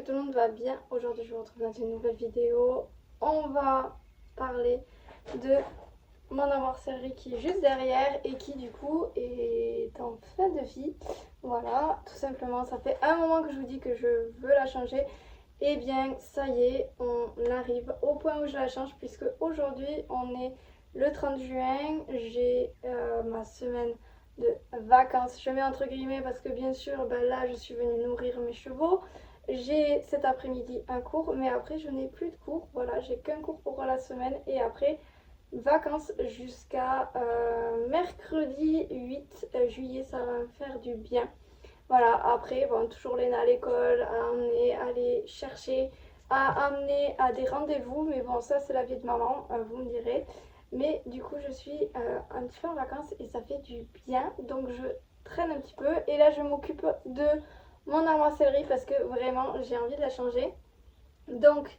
tout le monde va bien. Aujourd'hui, je vous retrouve dans une nouvelle vidéo. On va parler de mon armoire-sellerie qui est juste derrière et qui du coup est en fin de vie. Voilà, tout simplement, ça fait un moment que je vous dis que je veux la changer. Et bien, ça y est, on arrive au point où je la change puisque aujourd'hui, on est le 30 juin. J'ai ma semaine de vacances. Je mets entre guillemets parce que bien sûr, là, je suis venue nourrir mes chevaux. J'ai cet après-midi un cours, mais après, je n'ai plus de cours. Voilà, j'ai qu'un cours pour la semaine et après, vacances jusqu'à mercredi 8 juillet. Ça va me faire du bien. Voilà, après, bon, toujours Léna à l'école, à emmener, à aller chercher, à amener à des rendez-vous. Mais bon, ça, c'est la vie de maman, vous me direz. Mais du coup, je suis un petit peu en vacances et ça fait du bien. Donc, je traîne un petit peu. Et là, je m'occupe de mon armoire-sellerie parce que vraiment, j'ai envie de la changer. Donc,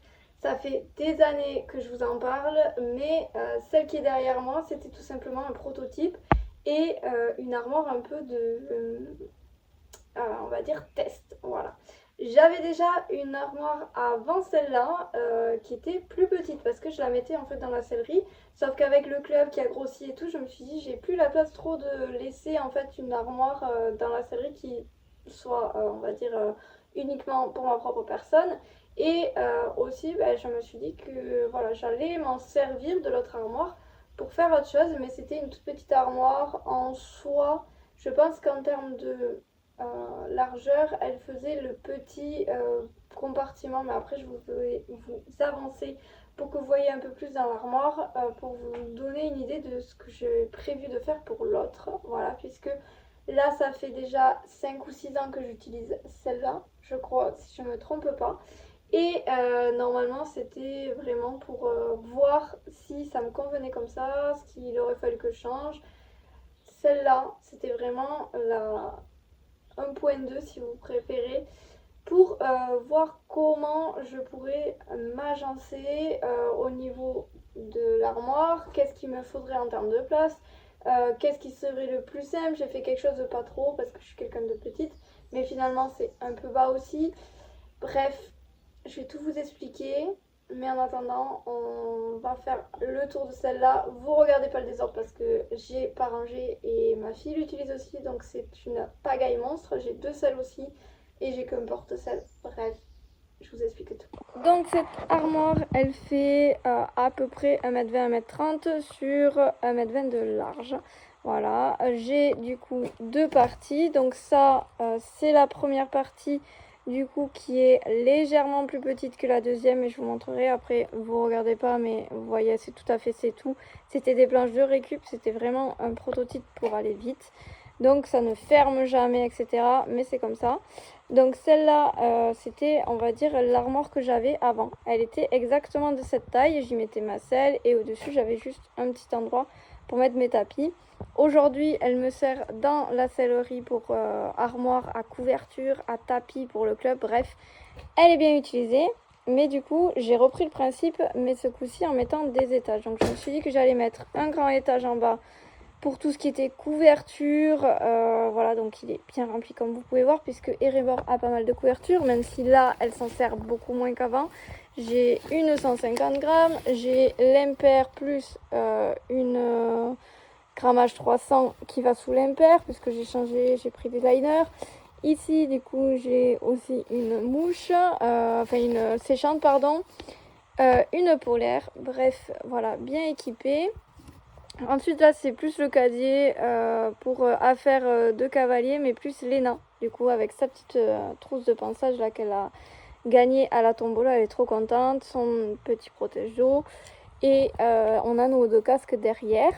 ça fait des années que je vous en parle. Mais celle qui est derrière moi, c'était tout simplement un prototype et une armoire un peu de... on va dire test, voilà. J'avais déjà une armoire avant celle-là qui était plus petite parce que je la mettais en fait dans la sellerie, sauf qu'avec le club qui a grossi et tout, je me suis dit j'ai plus la place trop de laisser en fait une armoire dans la sellerie qui soit on va dire uniquement pour ma propre personne. Et aussi je me suis dit que voilà, j'allais m'en servir de l'autre armoire pour faire autre chose, mais c'était une toute petite armoire en soie. Je pense qu'en termes de largeur, elle faisait le petit compartiment, mais après je vais vous avancer pour que vous voyez un peu plus dans l'armoire, pour vous donner une idée de ce que j'ai prévu de faire pour l'autre. Voilà, puisque là ça fait déjà 5 ou 6 ans que j'utilise celle-là, je crois, si je ne me trompe pas. Et normalement c'était vraiment pour voir si ça me convenait comme ça, ce qu'il aurait fallu que je change. Celle-là, c'était vraiment la 1.2 si vous préférez, pour voir comment je pourrais m'agencer au niveau de l'armoire, qu'est-ce qu'il me faudrait en termes de place, qu'est-ce qui serait le plus simple. J'ai fait quelque chose de pas trop parce que je suis quelqu'un de petite, mais finalement c'est un peu bas aussi. Bref, je vais tout vous expliquer. Mais en attendant, on va faire le tour de celle-là. Vous regardez pas le désordre parce que j'ai pas rangé et ma fille l'utilise aussi. Donc c'est une pagaille monstre. J'ai deux selles aussi et j'ai qu'un porte-selle. Bref, je vous explique tout. Donc cette armoire, elle fait à peu près 1m20, 1m30 sur 1m20 de large. Voilà, j'ai du coup deux parties. Donc ça, c'est la première partie du coup qui est légèrement plus petite que la deuxième et je vous montrerai après. Vous regardez pas mais vous voyez, c'est tout à fait, c'est tout. C'était des planches de récup, c'était vraiment un prototype pour aller vite, donc ça ne ferme jamais, etc. Mais c'est comme ça. Donc celle-là c'était, on va dire, l'armoire que j'avais avant. Elle était exactement de cette taille, j'y mettais ma selle et au dessus j'avais juste un petit endroit pour mettre mes tapis. Aujourd'hui, elle me sert dans la sellerie pour armoire à couverture, à tapis pour le club. Bref, elle est bien utilisée. Mais du coup, j'ai repris le principe, mais ce coup-ci en mettant des étages. Donc je me suis dit que j'allais mettre un grand étage en bas pour tout ce qui était couverture. Voilà, donc il est bien rempli comme vous pouvez voir, puisque Erebor a pas mal de couverture, même si là, elle s'en sert beaucoup moins qu'avant. J'ai une 150 grammes, j'ai l'impair plus une... grammage 300 qui va sous l'impair puisque j'ai changé, j'ai pris des liners. Ici du coup j'ai aussi une mouche, enfin une séchante pardon, une polaire, bref voilà, bien équipée. Ensuite là c'est plus le casier pour affaires de cavalier, mais plus Léna du coup avec sa petite trousse de pansage là qu'elle a gagnée à la tombola. Elle est trop contente, son petit protège d'eau et on a nos deux casques derrière.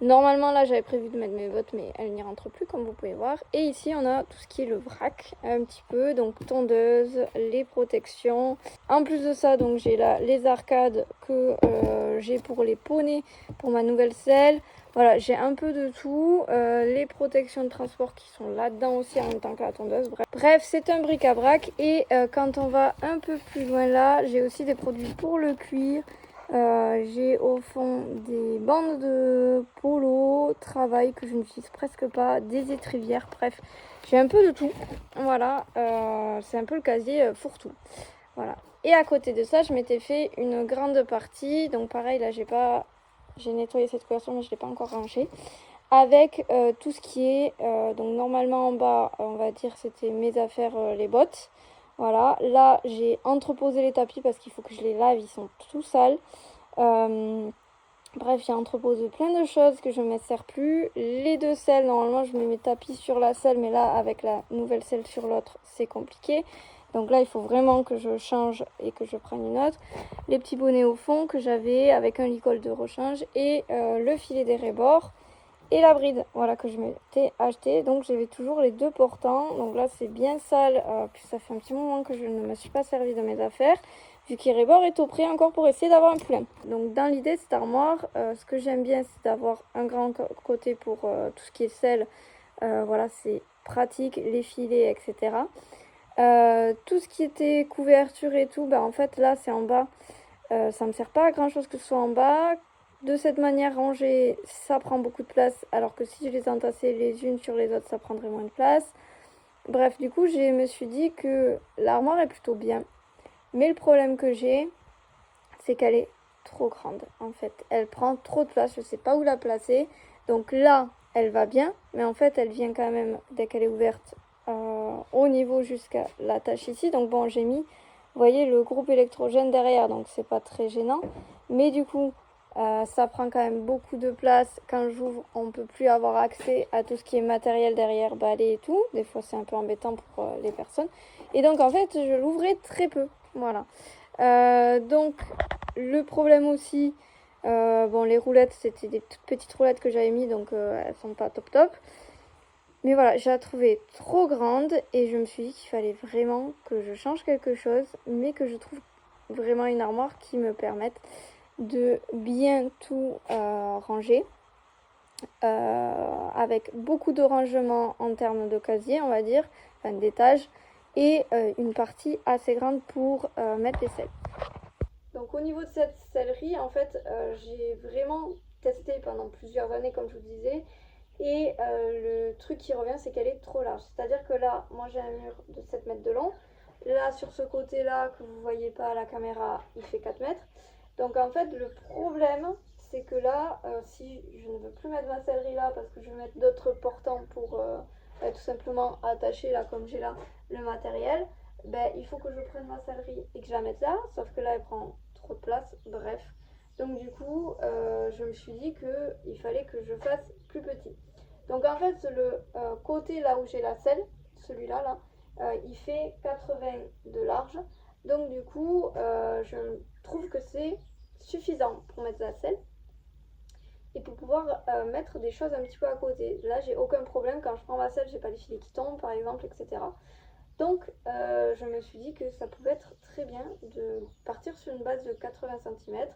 Normalement là j'avais prévu de mettre mes bottes mais elles n'y rentrent plus comme vous pouvez voir. Et ici on a tout ce qui est le vrac un petit peu, donc tondeuse, les protections. En plus de ça donc j'ai là les arcades que j'ai pour les poneys pour ma nouvelle selle. Voilà, j'ai un peu de tout, les protections de transport qui sont là-dedans aussi en même temps que la tondeuse. Bref, c'est un bric-à-brac. Et quand on va un peu plus loin là, j'ai aussi des produits pour le cuir. J'ai au fond des bandes de polo, travail que je n'utilise presque pas, des étrivières, bref, j'ai un peu de tout. Voilà, c'est un peu le casier fourre-tout. Voilà. Et à côté de ça, je m'étais fait une grande partie. Donc pareil, là, j'ai nettoyé cette couverture, mais je ne l'ai pas encore rangée. Avec tout ce qui est... donc normalement en bas, on va dire, c'était mes affaires, les bottes. Voilà. Là, j'ai entreposé les tapis parce qu'il faut que je les lave. Ils sont tout sales. Bref, j'ai entreposé plein de choses que je ne me sers plus. Les deux selles, normalement, je mets mes tapis sur la selle. Mais là, avec la nouvelle selle sur l'autre, c'est compliqué. Donc là, il faut vraiment que je change et que je prenne une autre. Les petits bonnets au fond que j'avais avec un licol de rechange et le filet des rébords et la bride, voilà, que je m'étais acheté. Donc j'avais toujours les deux portants. Donc là, c'est bien sale, puis ça fait un petit moment que je ne me suis pas servi de mes affaires. Vu qu'Irebord est au prêt encore pour essayer d'avoir un poulain. Donc dans l'idée, cette armoire, ce que j'aime bien, c'est d'avoir un grand côté pour tout ce qui est selle. Voilà, c'est pratique, les filets, etc. Tout ce qui était couverture et tout, bah en fait là c'est en bas, ça me sert pas à grand chose que ce soit en bas. De cette manière rangée, ça prend beaucoup de place, alors que si je les entassais les unes sur les autres, ça prendrait moins de place. Bref, du coup, je me suis dit que l'armoire est plutôt bien, mais le problème que j'ai, c'est qu'elle est trop grande en fait. Elle prend trop de place, je sais pas où la placer. Donc là, elle va bien, mais en fait, elle vient quand même, dès qu'elle est ouverte, au niveau jusqu'à la tâche ici. Donc bon, j'ai mis, vous voyez, le groupe électrogène derrière, donc c'est pas très gênant. Mais du coup, ça prend quand même beaucoup de place. Quand j'ouvre, on peut plus avoir accès à tout ce qui est matériel derrière, balai et tout. Des fois, c'est un peu embêtant pour les personnes. Et donc, en fait, je l'ouvrais très peu. Voilà. Donc, le problème aussi, bon, les roulettes, c'était des toutes petites roulettes que j'avais mis, donc elles sont pas top top. Mais voilà, je la trouvais trop grande et je me suis dit qu'il fallait vraiment que je change quelque chose, mais que je trouve vraiment une armoire qui me permette de bien tout ranger, avec beaucoup de rangement en termes de casier, on va dire, enfin d'étages, et une partie assez grande pour mettre les selles. Donc au niveau de cette sellerie, en fait, j'ai vraiment testé pendant plusieurs années, comme je vous disais, et le truc qui revient, c'est qu'elle est trop large. C'est-à-dire que là, moi j'ai un mur de 7 mètres de long. Là, sur ce côté-là, que vous voyez pas à la caméra, il fait 4 mètres. Donc en fait, le problème, c'est que là, si je ne veux plus mettre ma sellerie là, parce que je vais mettre d'autres portants pour tout simplement attacher, là, comme j'ai là, le matériel, ben, il faut que je prenne ma sellerie et que je la mette là, sauf que là, elle prend trop de place, bref. Donc du coup, je me suis dit qu'il fallait que je fasse plus petit. Donc en fait, le côté là où j'ai la selle, celui-là, là, il fait 80 de large. Donc du coup, je trouve que c'est suffisant pour mettre la selle et pour pouvoir mettre des choses un petit peu à côté. Là, j'ai aucun problème. Quand je prends ma selle, j'ai pas les filets qui tombent, par exemple, etc. Donc, je me suis dit que ça pouvait être très bien de partir sur une base de 80 cm.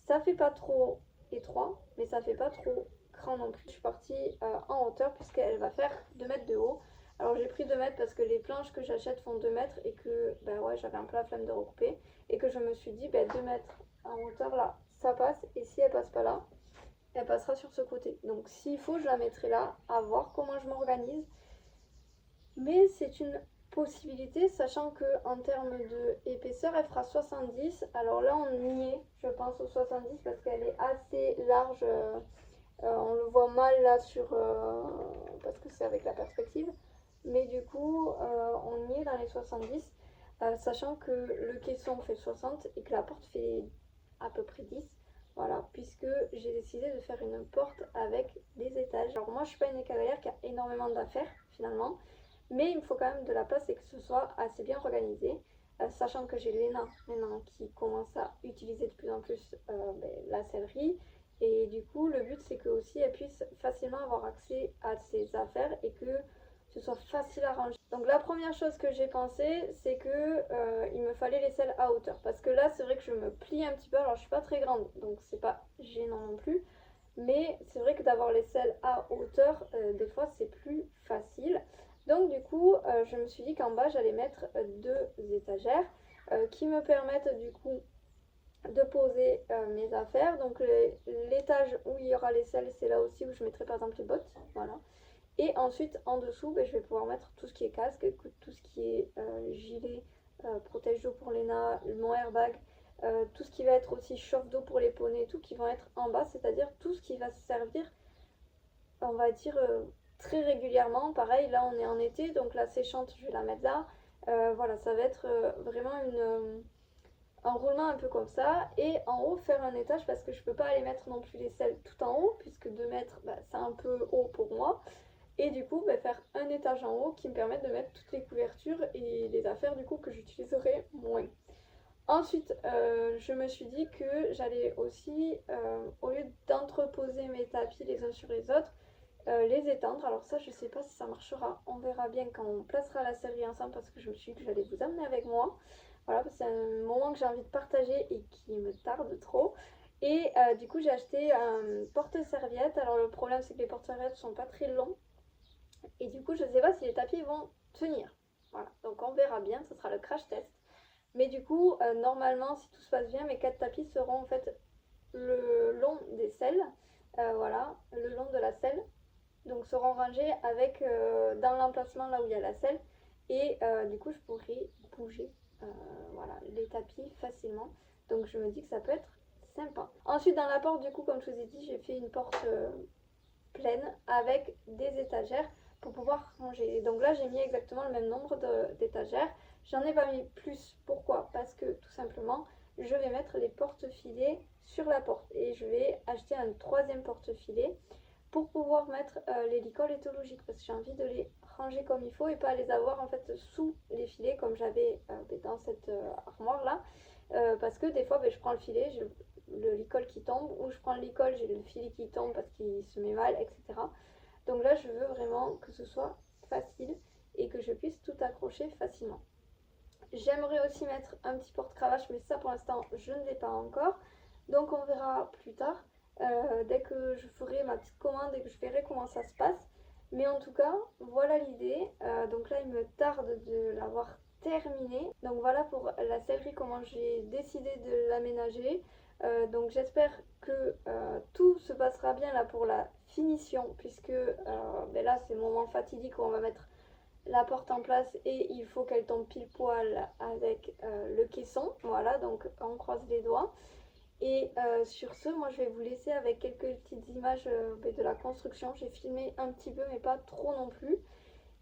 Ça fait pas trop étroit, mais ça fait pas trop grand non plus. Je suis partie en hauteur puisqu'elle va faire 2 mètres de haut. Alors j'ai pris 2 mètres parce que les planches que j'achète font 2 mètres et que ben ouais, j'avais un peu la flemme de recouper. Et que je me suis dit, ben 2 mètres en hauteur là, ça passe. Et si elle passe pas là, elle passera sur ce côté. Donc s'il faut, je la mettrai là, à voir comment je m'organise. Mais c'est une possibilité, sachant que en termes d'épaisseur, elle fera 70. Alors là, on y est, je pense, au 70 parce qu'elle est assez large. On le voit mal là parce que c'est avec la perspective. Mais du coup, on y est dans les 70, sachant que le caisson fait 60 et que la porte fait à peu près 10. Voilà, puisque j'ai décidé de faire une porte avec des étages. Alors moi, je suis pas une cavalière qui a énormément d'affaires finalement. Mais il me faut quand même de la place et que ce soit assez bien organisé. Sachant que j'ai Léna maintenant qui commence à utiliser de plus en plus la sellerie. Et du coup, le but c'est que aussi elle puisse facilement avoir accès à ses affaires et que ce soit facile à ranger. Donc la première chose que j'ai pensé, c'est que il me fallait les selles à hauteur. Parce que là, c'est vrai que je me plie un petit peu. Alors je suis pas très grande, donc c'est pas gênant non plus. Mais c'est vrai que d'avoir les selles à hauteur, des fois c'est plus facile. Donc du coup, je me suis dit qu'en bas, j'allais mettre deux étagères qui me permettent du coup de poser mes affaires. Donc l'étage où il y aura les selles, c'est là aussi où je mettrai par exemple les bottes. Voilà. Et ensuite en dessous, je vais pouvoir mettre tout ce qui est casque, tout ce qui est gilet, protège d'eau pour Léna, mon airbag, tout ce qui va être aussi chauffe d'eau pour les poneys, tout qui vont être en bas, c'est-à-dire tout ce qui va se servir, on va dire, très régulièrement. Pareil, là on est en été, donc la séchante, je vais la mettre là. Voilà, ça va être vraiment un roulement un peu comme ça. Et en haut, faire un étage parce que je peux pas aller mettre non plus les selles tout en haut, puisque 2 mètres, c'est un peu haut pour moi. Et du coup, faire un étage en haut qui me permette de mettre toutes les couvertures et les affaires du coup que j'utiliserai moins. Ensuite, je me suis dit que j'allais aussi, au lieu d'entreposer mes tapis les uns sur les autres, les étendre. Alors ça, je sais pas si ça marchera, on verra bien quand on placera la série ensemble, parce que je me suis dit que j'allais vous amener avec moi. Voilà, c'est un moment que j'ai envie de partager et qui me tarde trop. Et du coup, j'ai acheté un porte-serviette. Alors le problème, c'est que les porte-serviettes sont pas très longs. Et du coup, je sais pas si les tapis vont tenir. Voilà, donc on verra bien, ce sera le crash test. Mais du coup, normalement, si tout se passe bien, mes 4 tapis seront en fait le long des selles. Voilà, le long de la selle. Donc seront rangés avec dans l'emplacement là où il y a la selle. Et du coup, je pourrai bouger voilà, les tapis facilement. Donc je me dis que ça peut être sympa. Ensuite, dans la porte, du coup, comme je vous ai dit, j'ai fait une porte pleine avec des étagères pour pouvoir ranger. Et donc là, j'ai mis exactement le même nombre d'étagères. J'en ai pas mis plus. Pourquoi? Parce que tout simplement, je vais mettre les porte-filets sur la porte. Et je vais acheter un 3e porte-filet pour pouvoir mettre les licoles éthologiques, parce que j'ai envie de les ranger comme il faut et pas les avoir en fait sous les filets comme j'avais dans cette armoire là, parce que des fois je prends le filet, j'ai le licol qui tombe, ou je prends le licol, j'ai le filet qui tombe parce qu'il se met mal, etc. Donc là je veux vraiment que ce soit facile et que je puisse tout accrocher facilement. J'aimerais aussi mettre un petit porte-cravache, mais ça pour l'instant je ne l'ai pas encore, donc on verra plus tard. Dès que je ferai ma petite commande et que je verrai comment ça se passe. Mais en tout cas, voilà l'idée. Donc là, il me tarde de l'avoir terminée. Donc voilà pour la sellerie, comment j'ai décidé de l'aménager. Donc j'espère que tout se passera bien là pour la finition, puisque là c'est le moment fatidique où on va mettre la porte en place et il faut qu'elle tombe pile poil avec le caisson. Voilà, donc on croise les doigts. Et sur ce, moi je vais vous laisser avec quelques petites images de la construction. J'ai filmé un petit peu, mais pas trop non plus.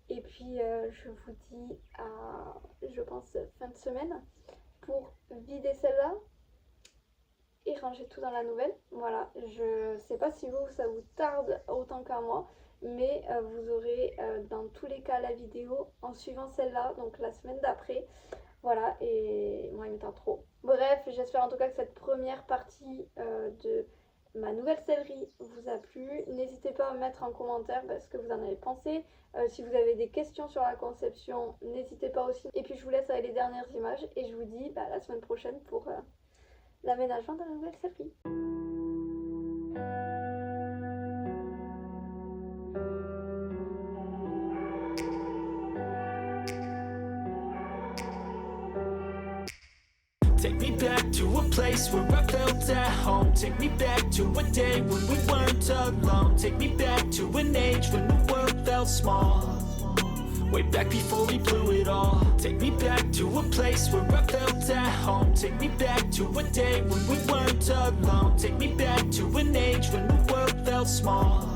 Et puis je vous dis à, je pense, fin de semaine pour vider celle-là et ranger tout dans la nouvelle. Voilà, je sais pas si vous, ça vous tarde autant qu'à moi, mais vous aurez dans tous les cas la vidéo en suivant celle-là, donc la semaine d'après. Voilà, et moi il me tarde trop. Bref, j'espère en tout cas que cette première partie de ma nouvelle sellerie vous a plu. N'hésitez pas à me mettre en commentaire ce que vous en avez pensé. Si vous avez des questions sur la conception, n'hésitez pas aussi. Et puis je vous laisse avec les dernières images et je vous dis la semaine prochaine pour l'aménagement de la nouvelle sellerie. Take me back to a place where I felt at home. Take me back to a day when we weren't alone. Take me back to an age when the world felt small. Way back before we blew it all. Take me back to a place where I felt at home. Take me back to a day when we weren't alone. Take me back to an age when the world felt small.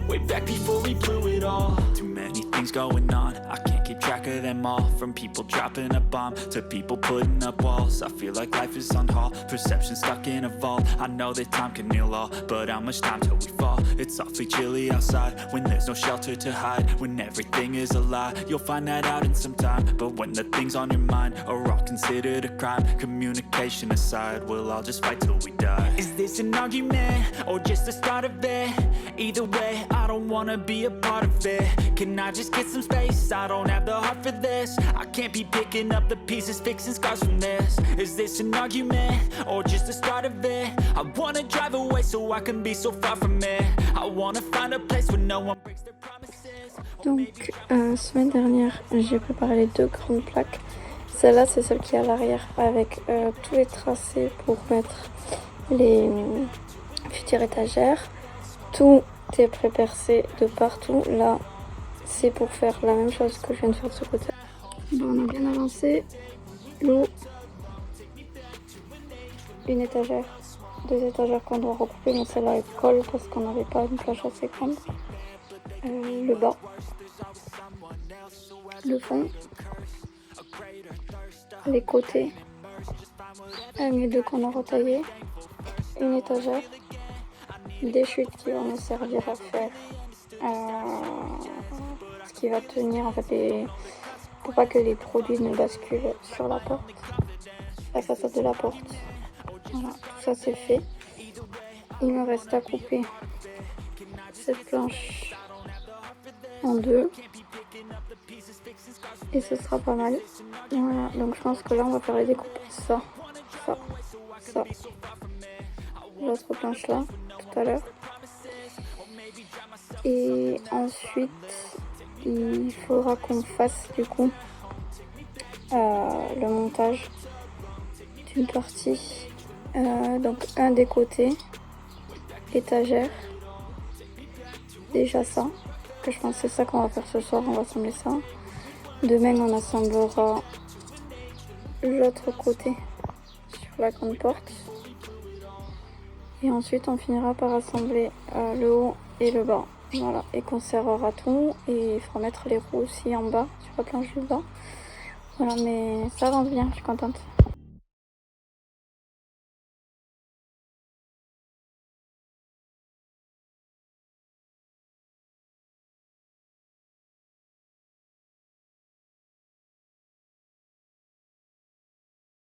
Way back before we blew it all. Too many things going on, I can't keep track of them all. From people dropping a bomb to people putting up walls. I feel like life is on hold, perception stuck in a vault. I know that time can heal all, but how much time till we fall? It's awfully chilly outside when there's no shelter to hide. When everything is a lie, you'll find that out in some time. But when the things on your mind are all considered a crime, communication aside, we'll all just fight till we die. Is this an argument or just the start of it? Either way, I don't wanna be a part of it. Can I just get some space? I don't have the heart for this. I can't be picking up the pieces, fixing scars from this. Is this an argument or just the start of it? I wanna drive away so I can be so far from it. I wanna find a place where no one breaks their promises. Donc, semaine dernière, j'ai préparé les 2 grandes plaques. Celle-là, c'est celle qui est à l'arrière avec tous les tracés pour mettre les futures étagères. Tout est pré-percé de partout. Là, c'est pour faire la même chose que je viens de faire de ce côté. Bon, on a bien avancé. L'eau, une étagère, 2 étagères qu'on doit recouper, mais celle-là elle colle parce qu'on n'avait pas une plage assez grande. Le bas, le fond, les côtés, les 2 qu'on a retaillés, une étagère, des chutes qui vont nous servir à faire ce qui va tenir en fait pour pas que les produits ne basculent sur la porte, la façade de la porte. Voilà, tout ça c'est fait. Il me reste à couper cette planche en 2 et ce sera pas mal. Voilà, donc je pense que là on va faire les découpes. Ça, l'autre planche là tout à l'heure. Et ensuite il faudra qu'on fasse du coup le montage d'une partie, donc un des côtés, étagère, déjà ça, que je pense que c'est ça qu'on va faire ce soir, on va assembler ça. Demain on assemblera l'autre côté sur la grande porte et ensuite on finira par assembler le haut et le bas. Voilà, et qu'on serrera tout et il faudra mettre les roues aussi en bas sur la planche du bas. Voilà, mais ça avance bien, je suis contente.